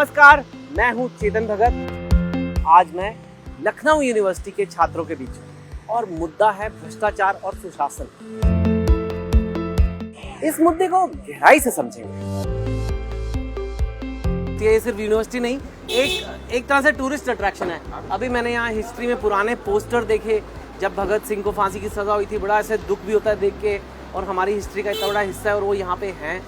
नमस्कार, मैं हूं चेतन भगत। आज मैं लखनऊ यूनिवर्सिटी के छात्रों के बीच हूं और मुद्दा है भ्रष्टाचार और सुशासन। इस मुद्दे को गहराई से समझेंगे। ये सिर्फ यूनिवर्सिटी नहीं, एक तरह से टूरिस्ट अट्रैक्शन है। अभी मैंने यहाँ हिस्ट्री में पुराने पोस्टर देखे, जब भगत सिंह को फांसी की सजा हुई थी, बड़ा ऐसे दुख भी होता है देख के। और हमारी हिस्ट्री का इतना बड़ा हिस्सा है और वो यहाँ पे हैं।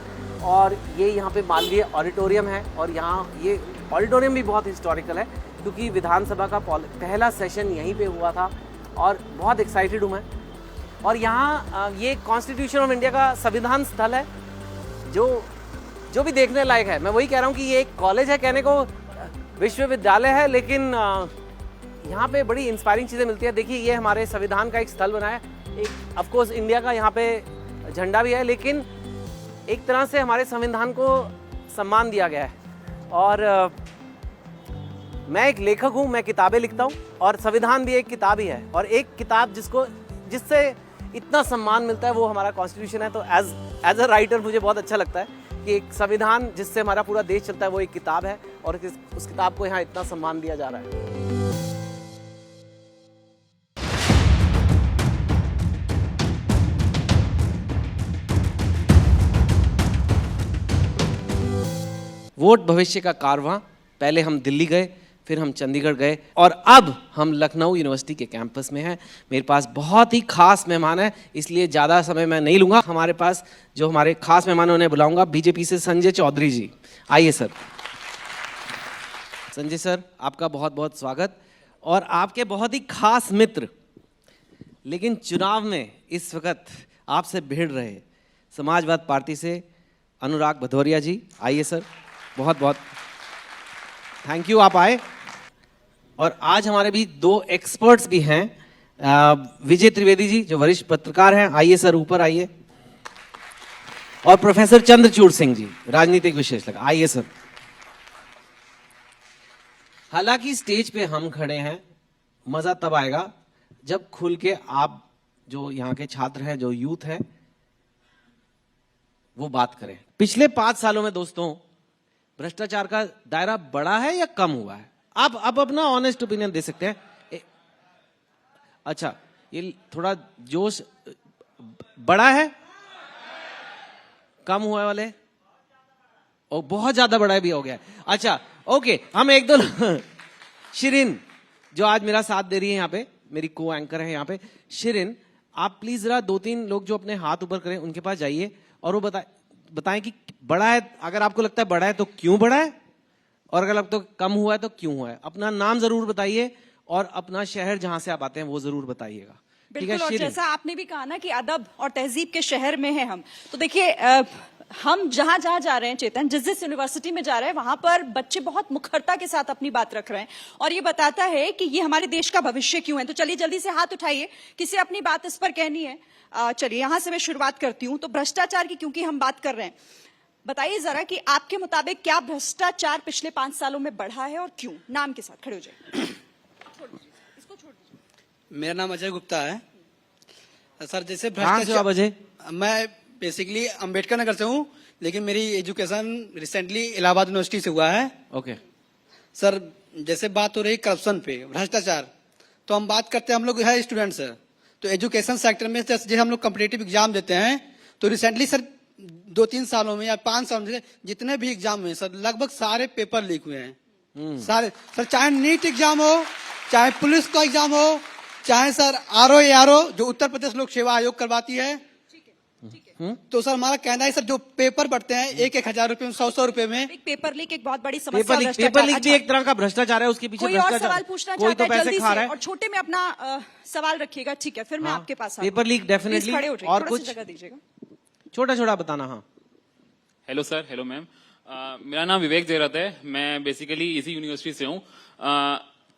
और ये यहाँ पे मालवीय ऑडिटोरियम है और यहाँ ये ऑडिटोरियम भी बहुत हिस्टोरिकल है क्योंकि विधानसभा का पहला सेशन यहीं पे हुआ था और बहुत एक्साइटेड हूँ मैं। और यहाँ ये कॉन्स्टिट्यूशन ऑफ इंडिया का संविधान स्थल है जो भी देखने लायक है। मैं वही कह रहा हूँ कि ये एक कॉलेज है, कहने को विश्वविद्यालय है, लेकिन यहाँ पे बड़ी इंस्पायरिंग चीज़ें मिलती है। देखिए, ये हमारे संविधान का एक स्थल बना है। एक ऑफकोर्स इंडिया का यहाँ पे झंडा भी है, लेकिन एक तरह से हमारे संविधान को सम्मान दिया गया है। और मैं एक लेखक हूँ, मैं किताबें लिखता हूँ और संविधान भी एक किताब ही है। और एक किताब जिससे इतना सम्मान मिलता है वो हमारा कॉन्स्टिट्यूशन है। तो एज अ राइटर मुझे बहुत अच्छा लगता है कि एक संविधान जिससे हमारा पूरा देश चलता है वो एक किताब है और उस किताब को यहाँ इतना सम्मान दिया जा रहा है। वोट भविष्य का कारवां। पहले हम दिल्ली गए, फिर हम चंडीगढ़ गए और अब हम लखनऊ यूनिवर्सिटी के कैंपस में हैं। मेरे पास बहुत ही खास मेहमान है, इसलिए ज़्यादा समय मैं नहीं लूँगा। हमारे पास जो हमारे खास मेहमान हैं उन्हें बुलाऊंगा। बीजेपी से संजय चौधरी जी, आइए सर। संजय सर, आपका बहुत बहुत स्वागत। और आपके बहुत ही खास मित्र, लेकिन चुनाव में इस वक्त आपसे भिड़ रहे समाजवाद पार्टी से अनुराग भदौरिया जी, आइए सर। बहुत बहुत थैंक यू, आप आए। और आज हमारे भी दो एक्सपर्ट्स भी हैं, विजय त्रिवेदी जी जो वरिष्ठ पत्रकार हैं, आइए सर, ऊपर आइए। और प्रोफेसर चंद्रचूड़ सिंह जी, राजनीतिक विश्लेषक, आइए सर। हालांकि स्टेज पे हम खड़े हैं, मजा तब आएगा जब खुल के आप जो यहाँ के छात्र हैं, जो यूथ है, वो बात करें। पिछले 5 सालों में दोस्तों भ्रष्टाचार का दायरा बढ़ा है या कम हुआ है? आप अब अपना ऑनेस्ट ओपिनियन दे सकते हैं। अच्छा, ये थोड़ा जोश बढ़ा है, कम हुआ वाले, और बहुत ज्यादा बड़ा भी हो गया। अच्छा ओके, हम एक दो शिरीन जो आज मेरा साथ दे रही है यहाँ पे, मेरी को एंकर है यहाँ पे, शिरीन, आप प्लीज जरा 2-3 लोग जो अपने हाथ ऊपर करें उनके पास जाइए और वो बताएं कि बड़ा है। अगर आपको लगता है बड़ा है तो क्यों बड़ा है, और अगर लगता है कम हुआ है तो क्यों हुआ है। अपना नाम जरूर बताइए और अपना शहर जहां से आप आते हैं वो जरूर बताइएगा। बिल्कुल। और जैसा आपने भी कहा ना कि अदब और तहजीब के शहर में है हम, तो देखिए हम जहां जहां जा रहे हैं चेतन, जिस यूनिवर्सिटी में जा रहे हैं, वहां पर बच्चे बहुत मुखरता के साथ अपनी बात रख रहे हैं और ये बताता है कि ये हमारे देश का भविष्य क्यों है। तो चलिए जल्दी से हाथ उठाइए, किसी अपनी बात इस पर कहनी है। चलिए यहां से मैं शुरुआत करती हूं। तो भ्रष्टाचार की क्योंकि हम बात कर रहे हैं, बताइए जरा कि आपके मुताबिक क्या भ्रष्टाचार पिछले 5 सालों में बढ़ा है और क्यों? नाम के साथ खड़े हो जाए। इसको छोड़ दीजिए। मेरा नाम अजय गुप्ता है सर। जैसे भ्रष्टाचार, मैं बेसिकली अंबेडकर नगर से हूँ, लेकिन मेरी एजुकेशन रिसेंटली इलाहाबाद यूनिवर्सिटी से हुआ है। ओके सर, जैसे बात हो रही करप्शन पे, भ्रष्टाचार, तो हम बात करते हैं, हम लोग है स्टूडेंट्स है, तो एजुकेशन सेक्टर में जैसे हम लोग कॉम्पिटिटिव एग्जाम देते हैं, तो रिसेंटली सर 2-3 सालों में या 5 सालों में जितने भी एग्जाम हुए सर, लगभग सारे पेपर लीक हुए हैं। सारे सर, चाहे नीट एग्जाम हो, चाहे पुलिस का एग्जाम हो, चाहे सर आरओ जो उत्तर प्रदेश लोक सेवा आयोग करवाती है। तो सर हमारा कहना है सर, जो पेपर बढ़ते हैं 1,000 रुपए में, 100 रुपए में, एक पेपर लीक एक बहुत बड़ी समस्या। पेपर लीक भी एक तरह का भ्रष्टाचार है, उसके पीछे कोई और सवाल पूछना चाहता है जल्दी से, और छोटे में अपना सवाल रखिएगा, ठीक है? फिर मैं आपके पास पेपर लीक डेफिनेटली, और कुछ जगह दीजिएगा, छोटा बताना। हाँ, हेलो सर, हेलो मैम, मेरा नाम विवेक जयरथ है। मैं बेसिकली इसी यूनिवर्सिटी से हूँ।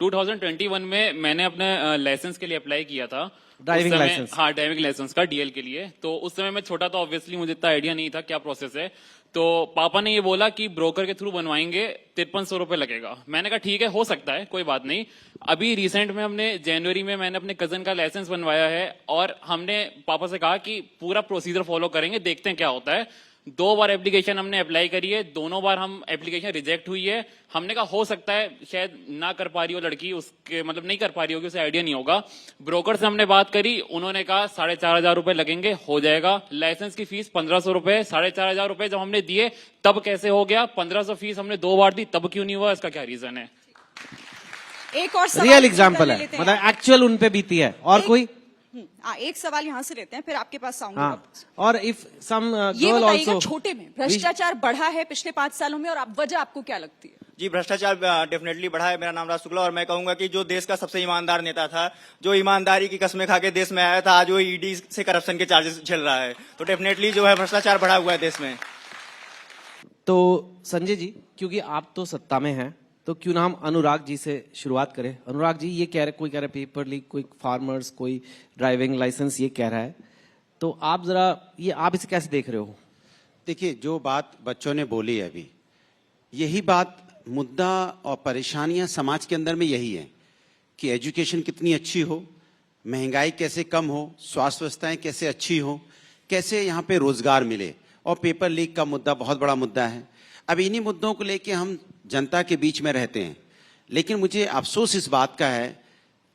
2021 में मैंने अपने लाइसेंस के लिए अप्लाई किया था, ड्राइविंग लाइसेंस। हाँ, ड्राइविंग लाइसेंस का, डीएल के लिए। तो उस समय मैं छोटा था, ऑब्वियसली मुझे इतना आइडिया नहीं था क्या प्रोसेस है। तो पापा ने ये बोला कि ब्रोकर के थ्रू बनवाएंगे, 5300 रुपए लगेगा। मैंने कहा ठीक है, हो सकता है, कोई बात नहीं। अभी रिसेंट में हमने जनवरी में मैंने अपने कजन का लाइसेंस बनवाया है और हमने पापा से कहा कि पूरा प्रोसीजर फॉलो करेंगे, देखते हैं क्या होता है। 2 बार एप्लीकेशन हमने अप्लाई करी है, दोनों बार हम एप्लीकेशन रिजेक्ट हुई है। हमने कहा हो सकता है शायद ना कर पा रही हो लड़की, उसके मतलब नहीं कर पा रही होगी, उसे आइडिया नहीं होगा। ब्रोकर से हमने बात करी, उन्होंने कहा 4,500 रुपए लगेंगे, हो जाएगा। लाइसेंस की फीस 1,500 रुपए, 4,500 रुपए जब हमने दिए तब कैसे हो गया? 1,500 फीस हमने 2 बार दी, तब क्यों नहीं हुआ? इसका क्या रीजन है? एक और सवाल रियल एग्जाम्पल ले है, लेते हैं। मतलब एक्चुअल उन पे बीती है। और कोई एक सवाल यहाँ से लेते हैं, फिर आपके पास आऊंगी हाँ, वापस। और इफ सम ये गर्ल बताइएगा, आल्सो छोटे में भ्रष्टाचार बढ़ा है पिछले 5 सालों में, और वजह आपको क्या लगती है? जी, भ्रष्टाचार डेफिनेटली बढ़ा है। मेरा नाम राज शुक्ला, और मैं कहूंगा कि जो देश का सबसे ईमानदार नेता था, जो ईमानदारी की कस्में खा के देश में आया था, आज वो ईडी से करप्शन के चार्जेस झेल रहा है। तो डेफिनेटली जो है भ्रष्टाचार बढ़ा हुआ है देश में। तो संजय जी, क्योंकि आप तो सत्ता में हैं, तो क्यों ना हम अनुराग जी से शुरुआत करें। अनुराग जी, ये कह रहे, कोई कह रहा है पेपर लीक, कोई फार्मर्स, कोई ड्राइविंग लाइसेंस ये कह रहा है, तो आप जरा ये आप इसे कैसे देख रहे हो? देखिए, जो बात बच्चों ने बोली है अभी, यही बात मुद्दा और परेशानियां समाज के अंदर में यही है कि एजुकेशन कितनी अच्छी हो, महंगाई कैसे कम हो, स्वास्थ्य व्यवस्थाएं कैसे अच्छी हो, कैसे यहाँ पे रोजगार मिले, और पेपर लीक का मुद्दा बहुत बड़ा मुद्दा है। अब इन्हीं मुद्दों को लेके हम जनता के बीच में रहते हैं, लेकिन मुझे अफसोस इस बात का है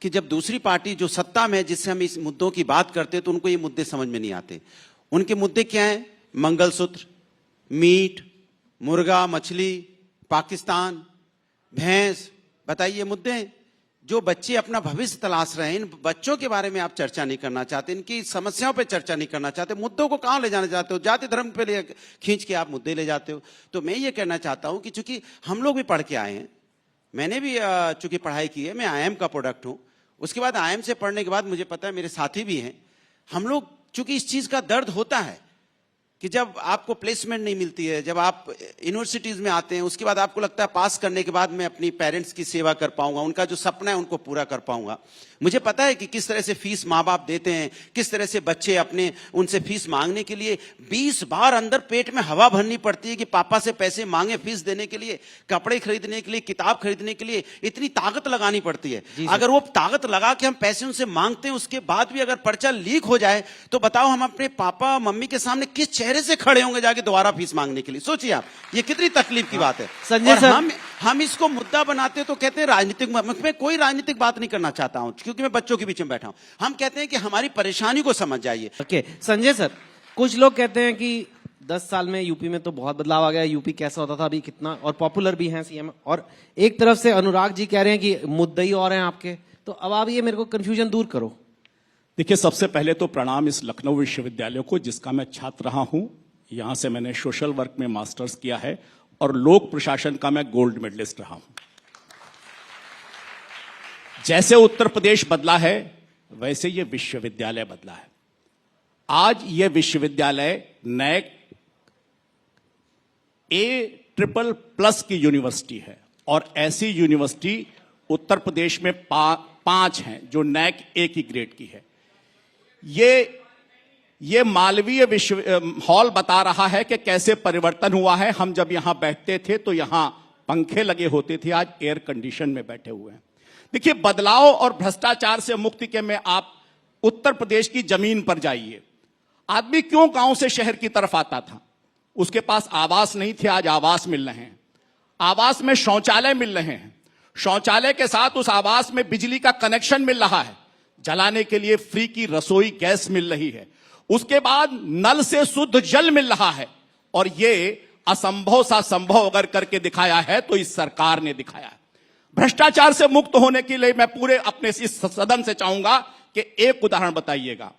कि जब दूसरी पार्टी जो सत्ता में है, जिससे हम इस मुद्दों की बात करते हैं, तो उनको ये मुद्दे समझ में नहीं आते। उनके मुद्दे क्या हैं? मंगलसूत्र, मीट, मुर्गा, मछली, पाकिस्तान, भैंस, बताइए ये मुद्दे हैं। जो बच्चे अपना भविष्य तलाश रहे हैं, इन बच्चों के बारे में आप चर्चा नहीं करना चाहते, इनकी समस्याओं पे चर्चा नहीं करना चाहते, मुद्दों को कहां ले जाना चाहते हो? जाति धर्म पे ले खींच के आप मुद्दे ले जाते हो। तो मैं ये कहना चाहता हूं कि चूंकि हम लोग भी पढ़ के आए हैं, मैंने भी चूंकि पढ़ाई की है, मैं IIM का प्रोडक्ट हूं, उसके बाद IIM से पढ़ने के बाद मुझे पता है, मेरे साथी भी हैं, हम लोग चूंकि इस चीज का दर्द होता है कि जब आपको प्लेसमेंट नहीं मिलती है, जब आप यूनिवर्सिटीज में आते हैं, उसके बाद आपको लगता है पास करने के बाद मैं अपनी पेरेंट्स की सेवा कर पाऊंगा, उनका जो सपना है उनको पूरा कर पाऊंगा। मुझे पता है कि किस तरह से फीस माँ बाप देते हैं, किस तरह से बच्चे अपने उनसे फीस मांगने के लिए 20 बार अंदर पेट में हवा भरनी पड़ती है कि पापा से पैसे मांगे फीस देने के लिए, कपड़े खरीदने के लिए, किताब खरीदने के लिए, इतनी ताकत लगानी पड़ती है। अगर वो ताकत लगा के हम पैसे उनसे मांगते हैं, उसके बाद भी अगर पर्चा लीक हो जाए, तो बताओ हम अपने पापा मम्मी के सामने किस चेहरे से खड़े होंगे जाके दोबारा फीस मांगने के लिए? सोचिए आप, ये कितनी तकलीफ की बात है। संजय और सर, हम इसको मुद्दा बनाते तो कहते हैं राजनीतिक। मैं कोई राजनीतिक बात नहीं करना चाहता हूं, क्योंकि मैं बच्चों के बीच में बैठा हूं। हम कहते हैं कि हमारी परेशानी को समझ जाइए। ओके संजय सर, कुछ लोग कहते हैं कि 10 साल में यूपी में तो बहुत बदलाव आ गया, यूपी कैसा होता था अभी कितना, और पॉपुलर भी हैं सीएम, और एक तरफ से अनुराग जी कह रहे हैं कि मुद्दई और हैं आपके, तो अब आप ये मेरे को कंफ्यूजन दूर करो। देखिए, सबसे पहले तो प्रणाम इस लखनऊ विश्वविद्यालय को, जिसका मैं छात्र रहा हूं। यहां से मैंने सोशल वर्क में मास्टर्स किया है, और लोक प्रशासन का मैं गोल्ड मेडलिस्ट रहा हूं। जैसे उत्तर प्रदेश बदला है, वैसे ये विश्वविद्यालय बदला है। आज ये विश्वविद्यालय नैक A++ की यूनिवर्सिटी है, और ऐसी यूनिवर्सिटी उत्तर प्रदेश में 5 हैं जो नैक A की ग्रेड की है। ये मालवीय विश्व हॉल बता रहा है कि कैसे परिवर्तन हुआ है। हम जब यहां बैठते थे तो यहां पंखे लगे होते थे, आज एयर कंडीशन में बैठे हुए हैं। देखिए, बदलाव और भ्रष्टाचार से मुक्ति के में आप उत्तर प्रदेश की जमीन पर जाइए। आदमी क्यों गांव से शहर की तरफ आता था? उसके पास आवास नहीं थे, आज आवास मिल रहे हैं। आवास में शौचालय मिल रहे हैं, शौचालय के साथ उस आवास में बिजली का कनेक्शन मिल रहा है, जलाने के लिए फ्री की रसोई गैस मिल रही है, उसके बाद नल से शुद्ध जल मिल रहा है। और ये असंभव सा संभव अगर करके दिखाया है तो इस सरकार ने दिखाया है। भ्रष्टाचार से मुक्त होने के लिए मैं पूरे अपने इस सदन से चाहूंगा कि एक उदाहरण बताइएगा।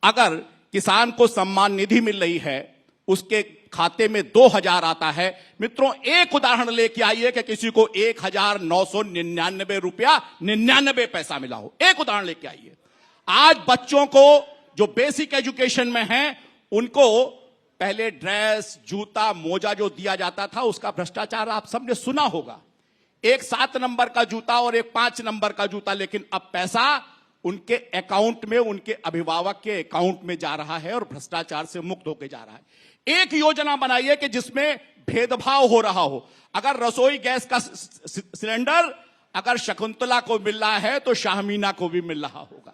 अगर किसान को सम्मान निधि मिल रही है, उसके खाते में 2,000 आता है, मित्रों एक उदाहरण लेके आइए कि किसी को 1,999 रुपया 99 पैसा मिला हो। एक उदाहरण लेके आइए। आज बच्चों को जो बेसिक एजुकेशन में हैं, उनको पहले ड्रेस, जूता, मोजा जो दिया जाता था, उसका भ्रष्टाचार आप सबने सुना होगा। एक 7 नंबर का जूता और एक 5 नंबर का जूता, लेकिन अब पैसा उनके अकाउंट में, उनके अभिभावक के अकाउंट में जा रहा है और भ्रष्टाचार से मुक्त होकर जा रहा है। एक योजना बनाइए कि जिसमें भेदभाव हो रहा हो। अगर रसोई गैस का सिलेंडर अगर शकुंतला को मिल रहा है तो शाहमीना को भी मिल रहा होगा।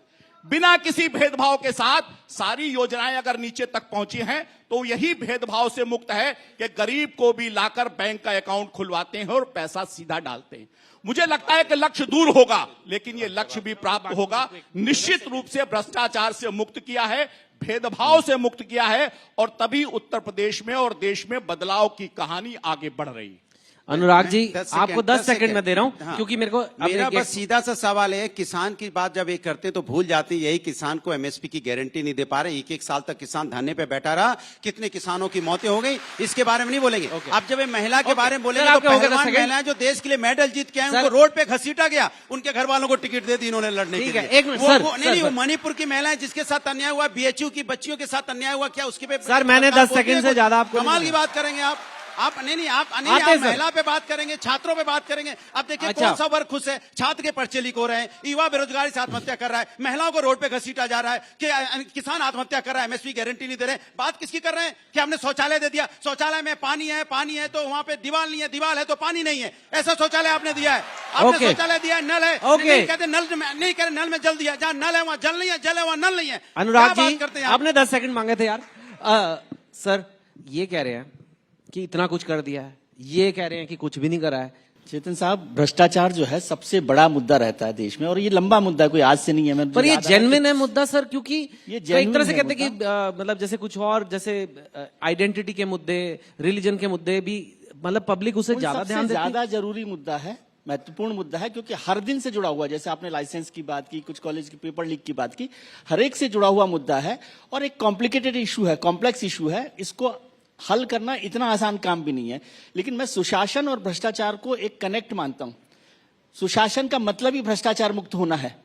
बिना किसी भेदभाव के साथ सारी योजनाएं अगर नीचे तक पहुंची हैं तो यही भेदभाव से मुक्त है कि गरीब को भी लाकर बैंक का अकाउंट खुलवाते हैं और पैसा सीधा डालते हैं। मुझे लगता है कि लक्ष्य दूर होगा, लेकिन ये लक्ष्य भी प्राप्त होगा। निश्चित रूप से भ्रष्टाचार से मुक्त किया है, भेदभाव से मुक्त किया है, और तभी उत्तर प्रदेश में और देश में बदलाव की कहानी आगे बढ़ रही है। अनुराग जी, 10 आपको 10 सेकंड में दे रहा हूं, हाँ। क्योंकि मेरे को मेरा बस सीधा सा सवाल है, किसान की बात जब ये करते हैं तो भूल जाते हैं यही किसान को एमएसपी की गारंटी नहीं दे पा रहे। एक साल तक किसान धरने पे बैठा रहा, कितने किसानों की मौतें हो गई, इसके बारे में नहीं बोलेंगे। आप जब ये महिला के बारे में बोलेंगे तो पहलवान महिलाएं जो देश के लिए मेडल जीत के आए उनको रोड पे घसीटा गया, उनके घर वालों को टिकट दे दी इन्होंने लड़ने के लिए। एक मिनट सर, नहीं, वो मणिपुर की महिलाएं जिसके साथ अन्याय हुआ, बीएचयू की बच्चियों के साथ अन्याय हुआ, क्या उसके पे सर, मैंने 10 सेकंड से ज्यादा आपको कमाल की बात करेंगे आप आप महिला पे बात करेंगे, छात्रों पे बात करेंगे। अब देखिए अच्छा। कौन सा वर्ग खुश है? छात्र के पर्चे लीक हो रहे हैं, युवा बेरोजगारी से आत्महत्या कर रहा है, महिलाओं को रोड पे घसीटा जा रहा है, कि किसान आत्महत्या कर रहा है, एमएसपी गारंटी नहीं दे रहे। बात किसकी कर रहे हैं कि हमने शौचालय दे दिया, शौचालय में पानी है तो वहां पे दीवार नहीं है, दीवार है तो पानी नहीं है, ऐसा शौचालय आपने दिया है। आपने शौचालय दिया है, नल है, नहीं कहते नल में जल दिया, जहाँ नल है वहां जल नहीं है, जल है वहां नल नहीं है। अनुराग क्या जी, बात करते हैं आपने 10 सेकंड मांगे थे यार। सर ये कह रहे हैं कि इतना कुछ कर दिया है, ये कह रहे हैं कि कुछ भी नहीं करा है। चेतन साहब, भ्रष्टाचार जो है सबसे बड़ा मुद्दा रहता है देश में, और ये लंबा मुद्दा है, कोई आज से नहीं है। पर ये जेन्युइन है मुद्दा सर, क्योंकि ये एक genuine तरह से है कहते हैं कि मतलब जैसे कुछ और, जैसे आइडेंटिटी के मुद्दे, रिलीजन के मुद्दे भी, मतलब पब्लिक उसे वो ज्यादा सबसे ध्यान देती है। ज्यादा जरूरी मुद्दा है, महत्वपूर्ण मुद्दा है, क्योंकि हर दिन से जुड़ा हुआ है। जैसे आपने लाइसेंस की बात की, कुछ कॉलेज की पेपर लीक की बात की, हर एक से जुड़ा हुआ मुद्दा है, और एक कॉम्प्लिकेटेड इशू है, कॉम्प्लेक्स इशू है। इसको हल करना इतना आसान काम भी नहीं है। लेकिन मैं सुशासन और भ्रष्टाचार को एक कनेक्ट मानता हूं। सुशासन का मतलब ही भ्रष्टाचार मुक्त होना है।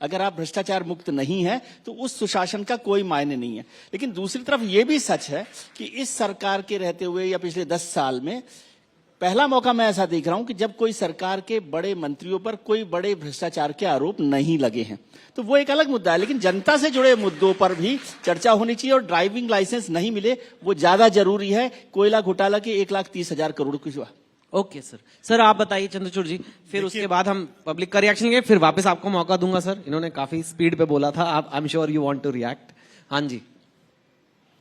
अगर आप भ्रष्टाचार मुक्त नहीं है तो उस सुशासन का कोई मायने नहीं है। लेकिन दूसरी तरफ यह भी सच है कि इस सरकार के रहते हुए या पिछले 10 साल में पहला मौका मैं ऐसा देख रहा हूं कि जब कोई सरकार के बड़े मंत्रियों पर कोई बड़े भ्रष्टाचार के आरोप नहीं लगे हैं। तो वो एक अलग मुद्दा है, लेकिन जनता से जुड़े मुद्दों पर भी चर्चा होनी चाहिए। और ड्राइविंग लाइसेंस नहीं मिले वो ज्यादा जरूरी है कोयला घोटाला के 1,30,000 करोड़ की। ओके सर आप बताइए चंद्रचूड़ जी, फिर उसके बाद हम पब्लिक का रिएक्शन लेंगे, फिर वापस आपको मौका दूंगा। सर इन्होंने काफी स्पीड पे बोला था, आप I am sure you want to react. हाँ जी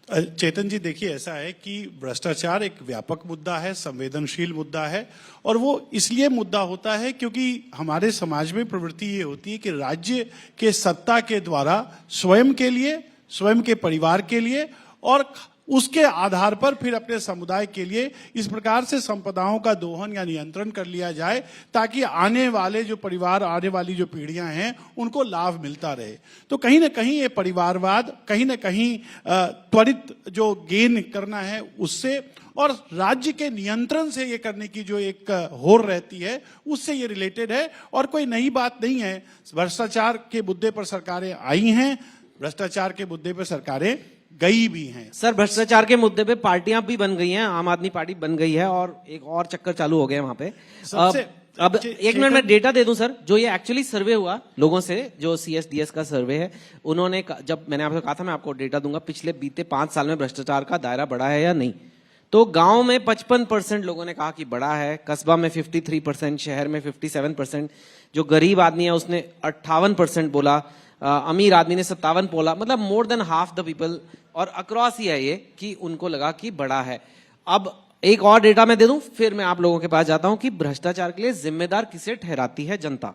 चेतन जी, देखिए ऐसा है कि भ्रष्टाचार एक व्यापक मुद्दा है, संवेदनशील मुद्दा है, और वो इसलिए मुद्दा होता है क्योंकि हमारे समाज में प्रवृत्ति ये होती है कि राज्य के सत्ता के द्वारा स्वयं के लिए, स्वयं के परिवार के लिए और उसके आधार पर फिर अपने समुदाय के लिए इस प्रकार से संपदाओं का दोहन या नियंत्रण कर लिया जाए ताकि आने वाले जो परिवार, आने वाली जो पीढ़ियां हैं उनको लाभ मिलता रहे। तो कहीं ना कहीं ये परिवारवाद, कहीं ना कहीं त्वरित जो गेन करना है उससे, और राज्य के नियंत्रण से ये करने की जो एक होड़ रहती है उससे ये रिलेटेड है, और कोई नई बात नहीं है। भ्रष्टाचार के मुद्दे पर सरकारें आई हैं, भ्रष्टाचार के मुद्दे पर सरकारें गई भी हैं। सर भ्रष्टाचार के मुद्दे पे पार्टियां भी बन गई हैं, आम आदमी पार्टी बन गई है और एक और चक्कर चालू हो गया वहां पे। अब एक मिनट में डेटा दे दूं सर, जो ये एक्चुअली सर्वे हुआ लोगों से, जो CSDS का सर्वे है, उन्होंने जब मैंने आपसे कहा था मैं आपको डेटा दूंगा, पिछले बीते 5 साल में भ्रष्टाचार का दायरा बढ़ा है या नहीं, तो गांव में 55% लोगों ने कहा कि बढ़ा है, कस्बा में 53%, शहर में 57%, जो गरीब आदमी है उसने 58% बोला, अमीर आदमी ने 57 बोला, मतलब more than half the people, और अक्रॉस ही है ये कि उनको लगा कि बड़ा है। अब एक और डेटा मैं दे दूं, फिर मैं आप लोगों के पास जाता हूं कि भ्रष्टाचार के लिए जिम्मेदार किसे ठहराती है जनता।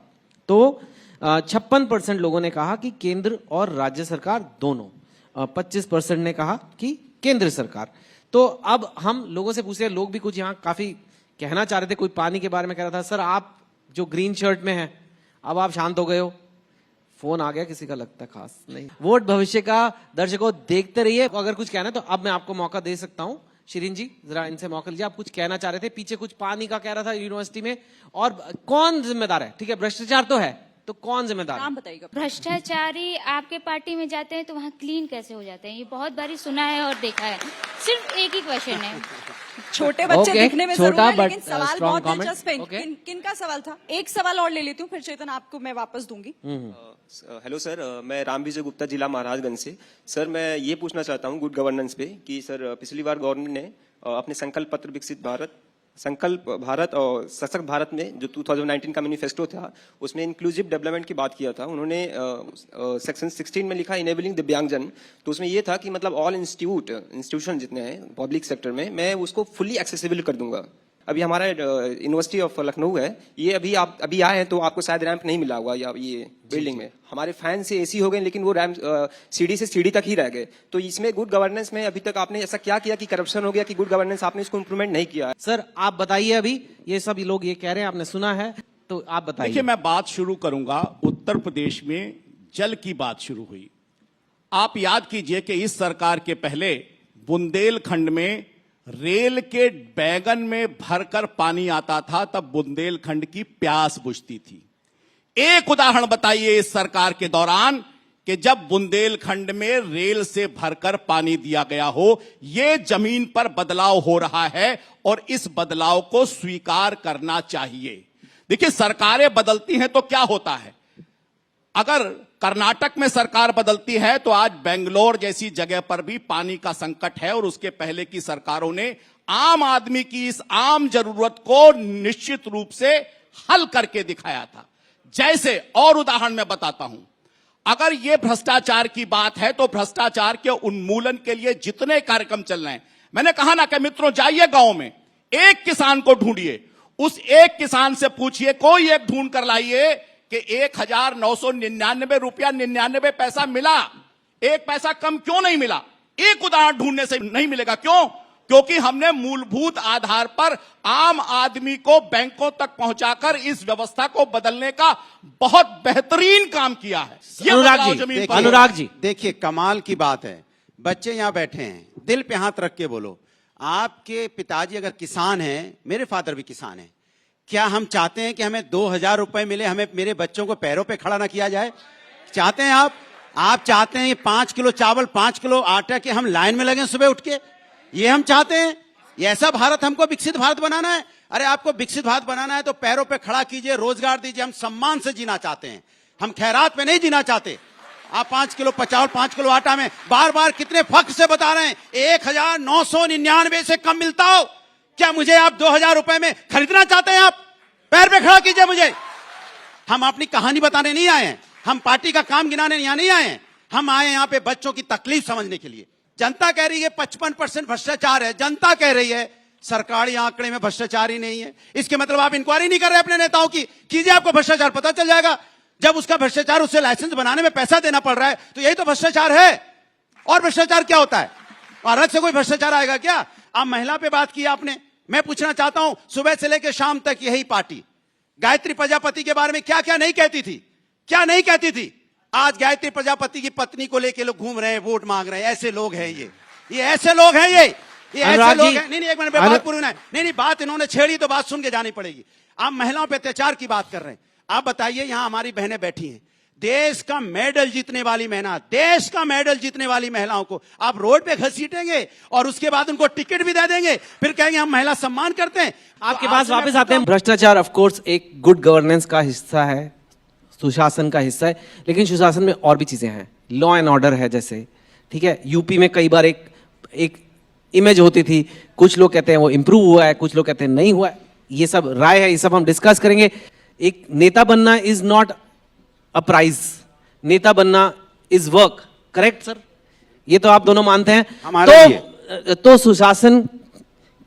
तो 56% लोगों ने कहा कि केंद्र और राज्य सरकार दोनों, 25% ने कहा कि केंद्र सरकार। तो अब हम लोगों से पूछे, लोग भी कुछ यहाँ काफी कहना चाह रहे थे, कोई पानी के बारे में कह रहा था, सर आप जो ग्रीन शर्ट में है अब आप शांत हो गए हो, फोन आ गया किसी का, लगता है खास नहीं। वोट भविष्य का, दर्शकों देखते रहिए। अगर कुछ कहना है तो अब मैं आपको मौका दे सकता हूं। शिरीन जी जरा इनसे मौका लीजिए, आप कुछ कहना चाह रहे थे, पीछे कुछ पानी का कह रहा था यूनिवर्सिटी में, और कौन जिम्मेदार है? ठीक है, भ्रष्टाचार तो है, तो कौन जिम्मेदार है? नाम बताइएगा। भ्रष्टाचारी आपके पार्टी में जाते हैं तो वहाँ क्लीन कैसे हो जाते हैं? ये बहुत बारी सुना है और देखा है। सिर्फ एक ही क्वेश्चन है। छोटे बच्चे Okay, दिखने में छोटा जरूर है, but, लेकिन सवाल strong बहुत comment. दिलचस्प है। Okay. किनका सवाल था? एक सवाल और ले लेती हूँ, फिर चेतन आपको मैं वापस दूंगी। हेलो सर, मैं राम विजय गुप्ता, जिला महाराजगंज से। सर मैं ये पूछना चाहता हूँ गुड गवर्नेंस पे कि सर पिछली बार गवर्नमेंट ने अपने संकल्प पत्र विकसित भारत संकल्प भारत और सशक्त भारत में जो 2019 का मैनिफेस्टो था उसमें इंक्लूसिव डेवलपमेंट की बात किया था उन्होंने। सेक्शन 16 में लिखा इनेबलिंग दिव्यांगजन, तो उसमें ये था कि मतलब ऑल इंस्टीट्यूशन जितने हैं पब्लिक सेक्टर में मैं उसको फुल्ली एक्सेसिबल कर दूंगा। अभी हमारा यूनिवर्सिटी ऑफ लखनऊ है, ये अभी आए हैं तो आपको शायद रैंप नहीं मिला होगा, या ये बिल्डिंग में हमारे फैन से एसी हो गए लेकिन वो रैंप सीढ़ी से सीढ़ी तक ही रह गए। तो इसमें गुड गवर्नेंस में अभी तक आपने ऐसा क्या किया कि करप्शन हो गया कि गुड गवर्नेंस आपने इसको इंप्रूवमेंट नहीं किया है? सर आप बताइए, अभी ये सब लोग ये कह रहे हैं, आपने सुना है, तो आप बताइए। देखिए, मैं बात शुरू करूंगा, उत्तर प्रदेश में जल की बात शुरू हुई। आप याद कीजिए कि इस सरकार के पहले बुंदेलखंड में रेल के बैगन में भरकर पानी आता था, तब बुंदेलखंड की प्यास बुझती थी। एक उदाहरण बताइए इस सरकार के दौरान कि जब बुंदेलखंड में रेल से भरकर पानी दिया गया हो। यह जमीन पर बदलाव हो रहा है और इस बदलाव को स्वीकार करना चाहिए। देखिए, सरकारें बदलती हैं तो क्या होता है, अगर कर्नाटक में सरकार बदलती है तो आज बेंगलोर जैसी जगह पर भी पानी का संकट है, और उसके पहले की सरकारों ने आम आदमी की इस आम जरूरत को निश्चित रूप से हल करके दिखाया था। जैसे और उदाहरण मैं बताता हूं, अगर यह भ्रष्टाचार की बात है तो भ्रष्टाचार के उन्मूलन के लिए जितने कार्यक्रम चल रहे हैं, मैंने कहा ना कि मित्रों जाइए गांव में, एक किसान को ढूंढिए, उस एक किसान से पूछिए, कोई एक ढूंढ कर लाइए कि 1999 रुपया 99 पैसा मिला, एक पैसा कम क्यों नहीं मिला? एक उदाहरण ढूंढने से नहीं मिलेगा। क्यों? क्योंकि हमने मूलभूत आधार पर आम आदमी को बैंकों तक पहुंचाकर इस व्यवस्था को बदलने का बहुत बेहतरीन काम किया है। अनुराग जी देखिए, कमाल की बात है, बच्चे यहां बैठे हैं, दिल पे हाथ रख के बोलो, आपके पिताजी अगर किसान हैं, मेरे फादर भी किसान हैं, क्या हम चाहते हैं कि हमें 2000 रुपए मिले, हमें मेरे बच्चों को पैरों पे खड़ा ना किया जाए? चाहते हैं आप चाहते हैं 5 किलो चावल 5 किलो आटा के हम लाइन में लगे सुबह उठ के? ये हम चाहते हैं? ये ऐसा भारत हमको विकसित भारत बनाना है? अरे आपको विकसित भारत बनाना है तो पैरों पे खड़ा कीजिए, रोजगार दीजिए। हम सम्मान से जीना चाहते हैं, हम खैरात में नहीं जीना चाहते। आप 5 किलो चावल 5 किलो आटा में बार बार कितने फख्र से बता रहे हैं 1999 से कम मिलता हो, क्या मुझे आप 2000 रुपए में खरीदना चाहते हैं? आप पैर पे खड़ा कीजिए मुझे। हम अपनी कहानी बताने नहीं आए हैं, हम पार्टी का काम गिनाने यहाँ नहीं आए हैं, हम आए यहाँ पे बच्चों की तकलीफ समझने के लिए। जनता कह रही है 55% भ्रष्टाचार है, जनता कह रही है सरकारी आंकड़े में भ्रष्टाचार ही नहीं है। इसके मतलब आप इंक्वायरी नहीं कर रहे अपने नेताओं की? कीजिए, आपको भ्रष्टाचार पता चल जाएगा। जब उसका भ्रष्टाचार, उससे लाइसेंस बनाने में पैसा देना पड़ रहा है, तो यही तो भ्रष्टाचार है। और भ्रष्टाचार क्या होता है? अलग से कोई भ्रष्टाचार आएगा क्या? आप महिला पे बात की आपने, मैं पूछना चाहता हूं, सुबह से लेकर शाम तक यही पार्टी गायत्री प्रजापति के बारे में क्या क्या नहीं कहती थी, क्या नहीं कहती थी? आज गायत्री प्रजापति की पत्नी को लेके लोग घूम रहे हैं, वोट मांग रहे हैं। ऐसे लोग हैं ये ऐसे लोग हैं, ये ऐसे लोग हैं। नहीं, एक मिनट बात पूरी नहीं, बात इन्होंने छेड़ी तो बात सुन के जानी पड़ेगी। आप महिलाओं पे अत्याचार की बात कर रहे हैं। आप बताइए, यहां हमारी बहनें बैठी हैं, देश का मेडल जीतने वाली महिला, देश का मेडल जीतने वाली महिलाओं को आप रोड पे घसीटेंगे और उसके बाद उनको टिकट भी दे देंगे, फिर कहेंगे हम महिला सम्मान करते हैं। आपके पास वापस आते हैं। भ्रष्टाचार ऑफ कोर्स एक गुड गवर्नेंस का हिस्सा है, सुशासन का हिस्सा है, लेकिन सुशासन में और भी चीजें हैं। लॉ एंड ऑर्डर है जैसे, ठीक है, यूपी में कई बार एक इमेज होती थी, कुछ लोग कहते हैं वो इंप्रूव हुआ है, कुछ लोग कहते हैं नहीं हुआ है। ये सब राय है, ये सब हम डिस्कस करेंगे। एक नेता बनना इज नॉट अ प्राइज, नेता बनना इज वर्क, करेक्ट सर? ये तो आप दोनों मानते हैं। तो सुशासन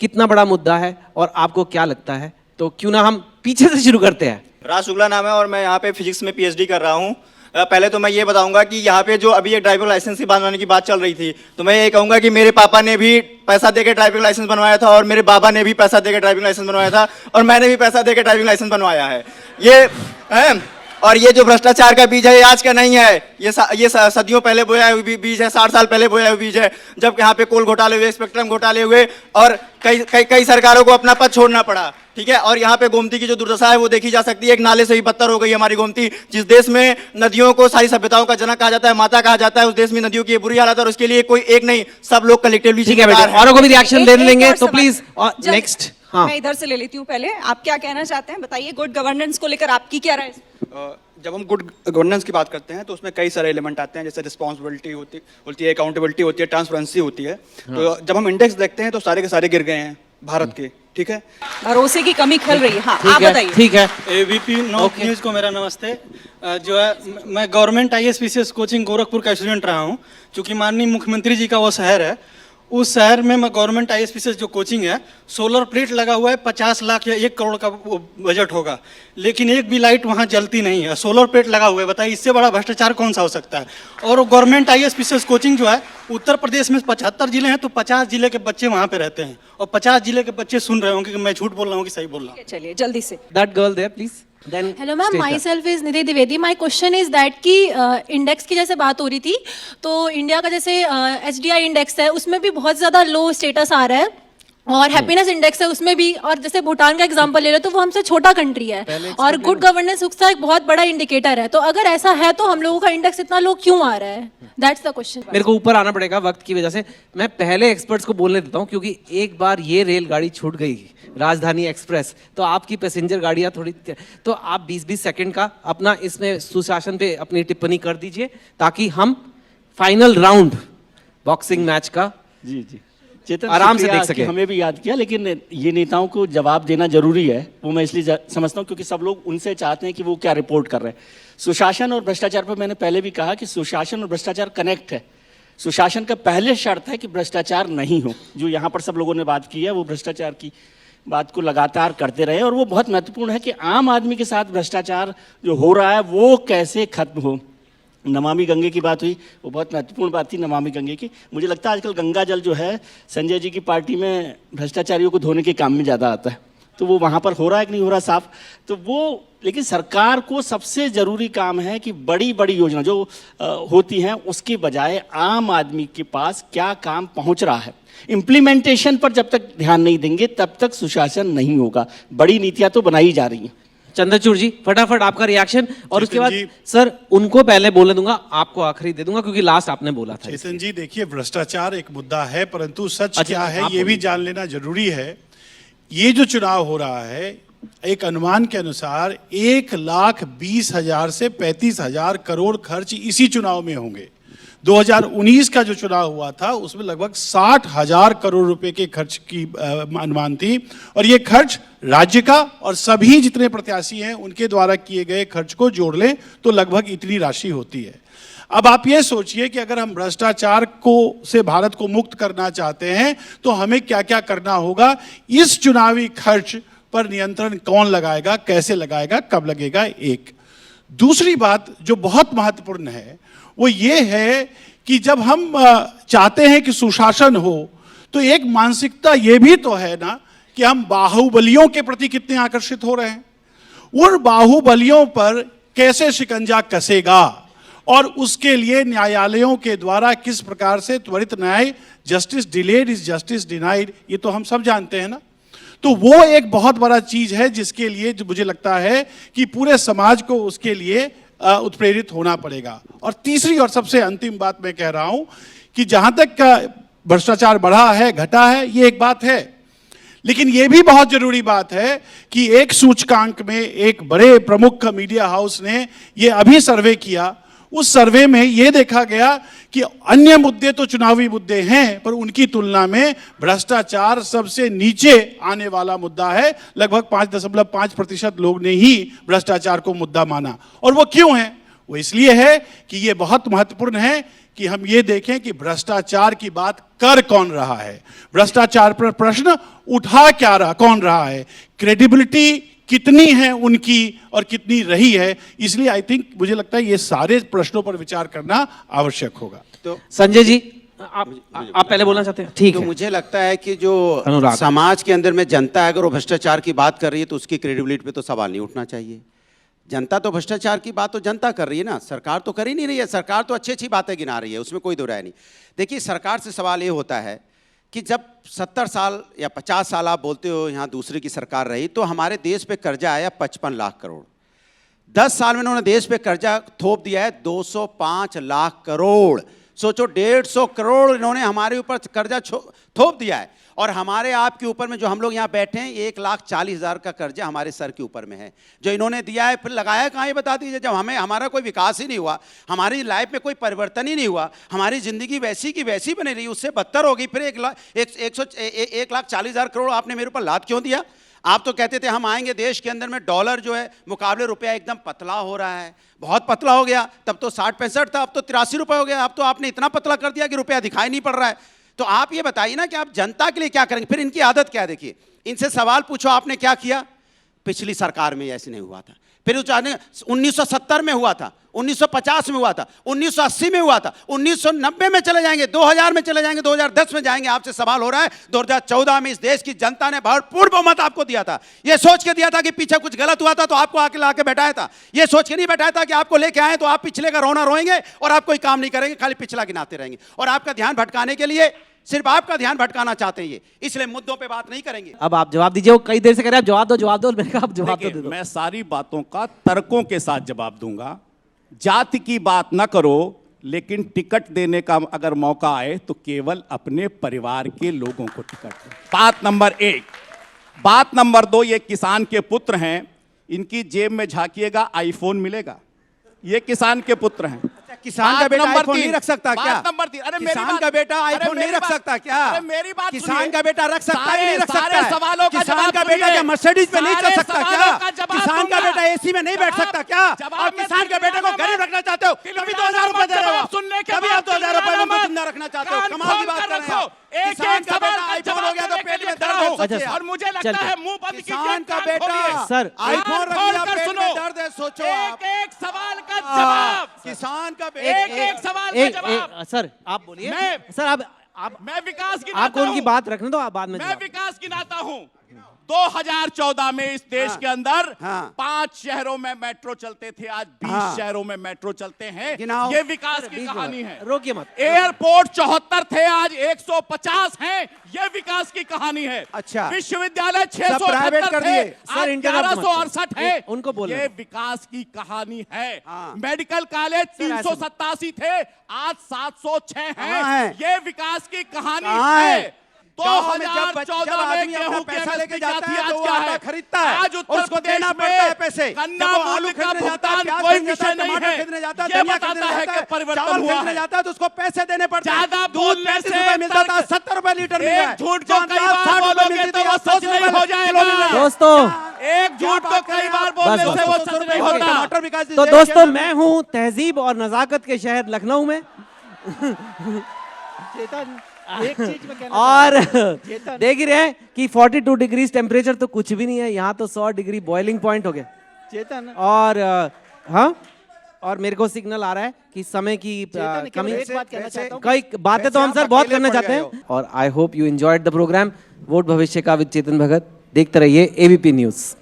कितना बड़ा मुद्दा है और आपको क्या लगता है? तो क्यों ना हम पीछे से शुरू करते हैं। राज शुक्ला नाम है और मैं यहाँ पे फिजिक्स में पीएचडी कर रहा हूँ। पहले तो मैं ये बताऊंगा कि यहाँ पे जो अभी ये ड्राइविंग लाइसेंस की बनवाने की बात चल रही थी, तो मैं ये कहूंगा कि मेरे पापा ने भी पैसा देके ड्राइविंग लाइसेंस बनवाया था और मेरे बाबा ने भी पैसा देके ड्राइविंग लाइसेंस बनवाया था और मैंने भी पैसा देके ड्राइविंग लाइसेंस बनवाया है। ये है, और ये जो भ्रष्टाचार का बीज है ये आज का नहीं है, ये सदियों पहले बोया हुआ बीज है, 60 साल पहले बोया हुआ बीज है, जब यहाँ पे कोल घोटाले हुए, स्पेक्ट्रम घोटाले हुए और कई सरकारों को अपना पद छोड़ना पड़ा। ठीक है, और यहाँ पे गोमती की जो दुर्दशा है वो देखी जा सकती है। एक नाले से भी बदतर हो गई हमारी गोमती। जिस देश में नदियों को सारी सभ्यताओं का जनक कहा जाता है, माता कहा जाता है, उस देश में नदियों की बुरी हालत है और उसके लिए कोई एक नहीं, सब लोग कलेक्टिवली जिम्मेदार हैं। औरों को भी रिएक्शन दे लेंगे तो प्लीज नेक्स्ट। हाँ, मैं इधर से ले लेती हूँ पहले। आप क्या कहना चाहते हैं, बताइए। गुड गवर्नेंस को लेकर आपकी क्या राय? जब हम गुड गवर्नेंस की बात करते हैं तो उसमें कई सारे एलिमेंट आते हैं, जैसे रिस्पॉन्सिबिलिटी होती है, अकाउंटेबिलिटी होती है, ट्रांसपेरेंसी होती है। तो जब हम इंडेक्स देखते हैं तो सारे के सारे गिर गए हैं भारत के, ठीक है। भरोसे की कमी खल रही है। हाँ, आप बताइए। ठीक है। एबीपी नॉर्थ न्यूज़ को मेरा नमस्ते। जो है मैं गवर्नमेंट IAS कोचिंग गोरखपुर का स्टूडेंट रहा हूँ। चूँकि माननीय मुख्यमंत्री जी का वो शहर है, उस शहर में मैं गवर्नमेंट IAS जो कोचिंग है, सोलर प्लेट लगा हुआ है, 50 लाख या 1 करोड़ का वो बजट होगा, लेकिन एक भी लाइट वहाँ जलती नहीं है। सोलर प्लेट लगा हुआ है, बताइए इससे बड़ा भ्रष्टाचार कौन सा हो सकता है। और गवर्नमेंट IAS कोचिंग जो है, उत्तर प्रदेश में 75 जिले हैं, तो 50 जिले के बच्चे वहाँ पे रहते हैं, और 50 जिले के बच्चे सुन रहे होंगे कि मैं झूठ बोल रहा हूँ कि सही बोल रहा हूँ। चलिए जल्दी से। That girl there please. Then hello ma'am, state my that. Self is Nidhi Dwivedi. My question is that कि इंडेक्स की जैसे बात हो रही थी, तो इंडिया का जैसे HDI इंडेक्स है, उसमें भी बहुत ज़्यादा लो स्टेटस आ रहा है, और हैप्पीनेस इंडेक्स है उसमें भी। और जैसे भूटान का एग्जांपल ले रहे तो वो हमसे छोटा कंट्री है, और गुड गवर्नेंस उसका एक बहुत बड़ा इंडिकेटर है। तो अगर ऐसा है तो हम लोगों का इंडेक्स इतना लो क्यों आ रहा है? That's the question. मेरे को ऊपर आना पड़ेगा वक्त की वजह से। मैं पहले एक्सपर्ट्स को बोलने देता हूँ, क्योंकि एक बार ये रेलगाड़ी छूट गई, राजधानी एक्सप्रेस, तो आपकी पैसेंजर गाड़ियाँ थोड़ी, तो आप 20-20 सेकंड का अपना इसमें सुशासन पे अपनी टिप्पणी कर दीजिए, ताकि हम फाइनल राउंड बॉक्सिंग मैच का जी जी चेतन, आराम से शुक्रिया देख सके। कि हमें भी याद किया, लेकिन ये नेताओं को जवाब देना जरूरी है। वो मैं इसलिए समझता हूँ क्योंकि सब लोग उनसे चाहते हैं कि वो क्या रिपोर्ट कर रहे हैं। सुशासन और भ्रष्टाचार पर मैंने पहले भी कहा कि सुशासन और भ्रष्टाचार कनेक्ट है। सुशासन का पहले शर्त है कि भ्रष्टाचार नहीं हो। जो यहाँ पर सब लोगों ने बात की है, वो भ्रष्टाचार की बात को लगातार करते रहे, और वो बहुत महत्वपूर्ण है कि आम आदमी के साथ भ्रष्टाचार जो हो रहा है वो कैसे खत्म हो। नमामि गंगे की बात हुई, वो बहुत महत्वपूर्ण बात थी नमामि गंगे की। मुझे लगता है आजकल गंगा जल जो है, संजय जी की पार्टी में भ्रष्टाचारियों को धोने के काम में ज़्यादा आता है, तो वो वहाँ पर हो रहा है कि नहीं हो रहा साफ, तो वो। लेकिन सरकार को सबसे ज़रूरी काम है कि बड़ी बड़ी योजना जो होती हैं उसके बजाय आम आदमी के पास क्या काम पहुँच रहा है, इम्प्लीमेंटेशन पर जब तक ध्यान नहीं देंगे तब तक सुशासन नहीं होगा। बड़ी नीतियाँ तो बनाई जा रही हैं। चंद्रचूड़ जी, फटाफट आपका रिएक्शन, और उसके बाद जी। सर उनको पहले बोलने दूंगा, आपको आखिरी दे दूंगा, क्योंकि लास्ट आपने बोला था। चेतन जी देखिए, भ्रष्टाचार एक मुद्दा है, परंतु सच अच्छा, क्या है आप ये भी बोलिए। जान लेना जरूरी है। ये जो चुनाव हो रहा है, एक अनुमान के अनुसार 1,20,000 से 35,000 करोड़ खर्च इसी चुनाव में होंगे। 2019 का जो चुनाव हुआ था उसमें लगभग 60,000 करोड़ रुपए के खर्च की अनुमान थी, और ये खर्च राज्य का और सभी जितने प्रत्याशी हैं उनके द्वारा किए गए खर्च को जोड़ लें तो लगभग इतनी राशि होती है। अब आप ये सोचिए कि अगर हम भ्रष्टाचार को से भारत को मुक्त करना चाहते हैं तो हमें क्या क्या करना होगा। इस चुनावी खर्च पर नियंत्रण कौन लगाएगा, कैसे लगाएगा, कब लगेगा। एक दूसरी बात जो बहुत महत्वपूर्ण है वो ये है कि जब हम चाहते हैं कि सुशासन हो, तो एक मानसिकता ये भी तो है ना कि हम बाहुबलियों के प्रति कितने आकर्षित हो रहे हैं। उन बाहुबलियों पर कैसे शिकंजा कसेगा, और उसके लिए न्यायालयों के द्वारा किस प्रकार से त्वरित न्याय, justice delayed is justice denied, ये तो हम सब जानते हैं ना। तो वो एक बहुत बड़ा चीज है जिसके लिए जो मुझे लगता है कि पूरे समाज को उसके लिए उत्प्रेरित होना पड़ेगा। और तीसरी और सबसे अंतिम बात मैं कह रहा हूं कि जहां तक भ्रष्टाचार बढ़ा है, घटा है, ये एक बात है, लेकिन ये भी बहुत जरूरी बात है कि एक सूचकांक में एक बड़े प्रमुख मीडिया हाउस ने ये अभी सर्वे किया। उस सर्वे में यह देखा गया कि अन्य मुद्दे तो चुनावी मुद्दे हैं, पर उनकी तुलना में भ्रष्टाचार सबसे नीचे आने वाला मुद्दा है। लगभग 5.5% लोग ने ही भ्रष्टाचार को मुद्दा माना। और वो क्यों है? वो इसलिए है कि ये बहुत महत्वपूर्ण है कि हम ये देखें कि भ्रष्टाचार की बात कर कौन रहा है, भ्रष्टाचार पर प्रश्न उठा क्या रहा, कौन रहा है, क्रेडिबिलिटी कितनी है उनकी और कितनी रही है। इसलिए आई थिंक मुझे लगता है ये सारे प्रश्नों पर विचार करना आवश्यक होगा। तो संजय जी, आप पहले बोलना चाहते हैं? ठीक तो है। मुझे लगता है कि जो अनुराग। समाज के अंदर में जनता है, अगर वो भ्रष्टाचार की बात कर रही है तो उसकी क्रेडिबिलिटी पे तो सवाल नहीं उठना चाहिए। जनता तो भ्रष्टाचार की बात तो जनता कर रही है ना, सरकार तो कर ही नहीं रही है। सरकार तो अच्छी अच्छी बातें गिना रही है, उसमें कोई दो राय नहीं। देखिए, सरकार से सवाल ये होता है कि जब 70 साल या 50 साल आप बोलते हो यहाँ दूसरे की सरकार रही, तो हमारे देश पे कर्जा आया 55 लाख करोड़। 10 साल में उन्होंने देश पे कर्जा थोप दिया है 205 लाख करोड़। सोचो 150 करोड़ इन्होंने हमारे ऊपर कर्जा थोप दिया है, और हमारे आपके ऊपर में जो हम लोग यहाँ बैठे हैं 1,40,000 का कर्जा हमारे सर के ऊपर में है जो इन्होंने दिया है। फिर लगाया कहाँ, ये बता दीजिए। जब हमारा कोई विकास ही नहीं हुआ, हमारी लाइफ में कोई परिवर्तन ही नहीं हुआ, हमारी जिंदगी वैसी की वैसी बनी रही, उससे बदतर हो गई, फिर 1,40,000 करोड़ आपने मेरे ऊपर लाद क्यों दिया? आप तो कहते थे हम आएंगे, देश के अंदर में डॉलर जो है मुकाबले रुपया एकदम पतला हो रहा है, बहुत पतला हो गया। तब तो 60-65 था, अब तो 83 रुपए हो गया। अब तो आपने इतना पतला कर दिया कि रुपया दिखाई नहीं पड़ रहा है। तो आप ये बताइए ना कि आप जनता के लिए क्या करेंगे। फिर इनकी आदत क्या है, देखिए, इनसे सवाल पूछो आपने क्या किया, पिछली सरकार में ऐसे नहीं हुआ था, फिर 1970 में हुआ था, 1950 में हुआ था, 1980 में हुआ था, 1990 में चले जाएंगे, 2000 में चले जाएंगे, 2010 में जाएंगे। आपसे सवाल हो रहा है 2014 में इस देश की जनता ने भरपूर बहुमत आपको दिया था, ये सोच के दिया था कि पीछे कुछ गलत हुआ था तो आपको आके लाके बैठाया था, ये सोच के नहीं बैठाया था कि आपको लेके आए तो आप पिछले का रोना रोएंगे और आप कोई काम नहीं करेंगे, खाली पिछला गिनाते रहेंगे। और आपका ध्यान भटकाने के लिए, सिर्फ आपका ध्यान भटकाना चाहते हैं ये, इसलिए मुद्दों पे बात नहीं करेंगे। अब आप जवाब दीजिए, वो कई देर से कह रहे हैं आप जवाब दो, मैंने कहा आप जवाब तो दे दो। मैं सारी बातों का तर्कों के साथ जवाब दूंगा। जाति की बात ना करो, लेकिन टिकट देने का अगर मौका आए तो केवल अपने परिवार के लोगों को टिकट दो। बात नंबर 1। बात नंबर 2, ये किसान के पुत्र हैं, इनकी जेब में झांकिएगा आईफोन मिलेगा, ये किसान के पुत्र हैं। किसान का बेटा आईफोन नहीं रख सकता क्या? बात नंबर 3, अरे किसान का बेटा आईफोन नहीं रख सकता क्या? अरे मेरी बात सुनिए। किसान का बेटा रख सकता है नहीं रख सकता सारे है? सवालों का किसान जवाब का बेटा क्या मर्सिडीज पे नहीं चल सकता क्या? किसान का दूंगा। बेटा एसी में नहीं बैठ सकता क्या? और किसान के बेटे को गरीब रखना चाहते हो, कभी 2000 रुपए दे रहे हो, सुनने के कभी बाद आप 2000 रुपए में मत। जिंदा रखना चाहते हो, कान कमाल की खोल बात कर कर रहे हो। रखो। एक किसान का सवाल बेटा का आईफोन जवाब हो गया तो देने पेट के में लिए दर्द खड़ा है, हूं। सोचिए। और मुझे लगता चलते। है मुंह बंद कीजिए, किसान का कान बेटा खोलिए। सर, आईफोन रख खोल लिया, कर पेट सुनो। में दर्द है, सोचो आप। एक सवाल का जवाब। किसान का एक सवाल का जवाब। सर आप बोलिए। मैं- सर आप मैं विकास की आपको उनकी बात रखने दो, आप बाद में मैं जवाब। विकास गिनाता हूं। 2014 में इस देश के अंदर हाँ। 5 शहरों में मेट्रो चलते थे, आज 20 हाँ। शहरों में मेट्रो चलते हैं। गिनाओ। ये विकास की बीच में कहानी है। रोकिए मत। एयरपोर्ट 74 थे, आज 150 हैं, ये विकास की कहानी है। अच्छा। विश्वविद्यालय सब प्राइवेट 678 कर थे, दिए। आज सर, इंटरप्ट मत 1168 है। उनको बोलने ये दो। विकास की कहानी है। हाँ। मेडिकल कॉलेज सर, ऐसे- 387 थे, आज 706 कहाँ हैं। है? ये विकास की कहानी कहाँ है। है? गाँव में जब 2014 में आदमी अपना गेहूं पैसा की लेके MSP क्या जाता थी, है आज तो वो क्या आटा है? खरीदता है आज और उत्तर उसको प्रदेश देना में पड़ता है पैसे। गन्ना जब वो आलू मूल्य का खरीदने जाता है, भुगतान प्याज कोई खरीदने विषय जाता है, नहीं टमाटर है। खरीदने जाता है, ये धनिया बताता खरीदने है जाता कि परिवर्तन चावल हुआ खरीदने है। जाता है तो उसको पैसे देने पड़ते हैं। ज्यादा दूध बोलने 35 से रुपए मिलता था, तर्क- 70 रुपए लीटर मिल रहा है। एक झूठ को जहाँ कई दाल बार 60 रुपए बोलोगे मिलती तो थी, वो आज 100 सच नहीं रुपए हो किलो जाएगा। मिल रहा है। दोस्तों एक झूठ को कई बार बोलने बस, से वो बस, सच नहीं होता। टमाटर विकास तो देश के दोस्तों अंदर- मैं हूं तहजीब और नजाकत के शहर लखनऊ में चेतन, एक चीज मैं कहना और चेतन। देख ही रहे हैं कि 42 डिग्री टेम्परेचर तो कुछ भी नहीं है, यहाँ तो 100 डिग्री बॉइलिंग पॉइंट हो गया। चेतन, और हाँ, और मेरे को सिग्नल आ रहा है कि समय की चेतन, कमी। एक बात कहना चाहता हूँ। कई बातें तो हम वैसे सर आप बहुत अकेले करना पड़ चाहते गए हैं। और I hope you enjoyed the programme. Vote भविष्य का विद चेतन भगत। देखते रहिए एबीपी न्यूज।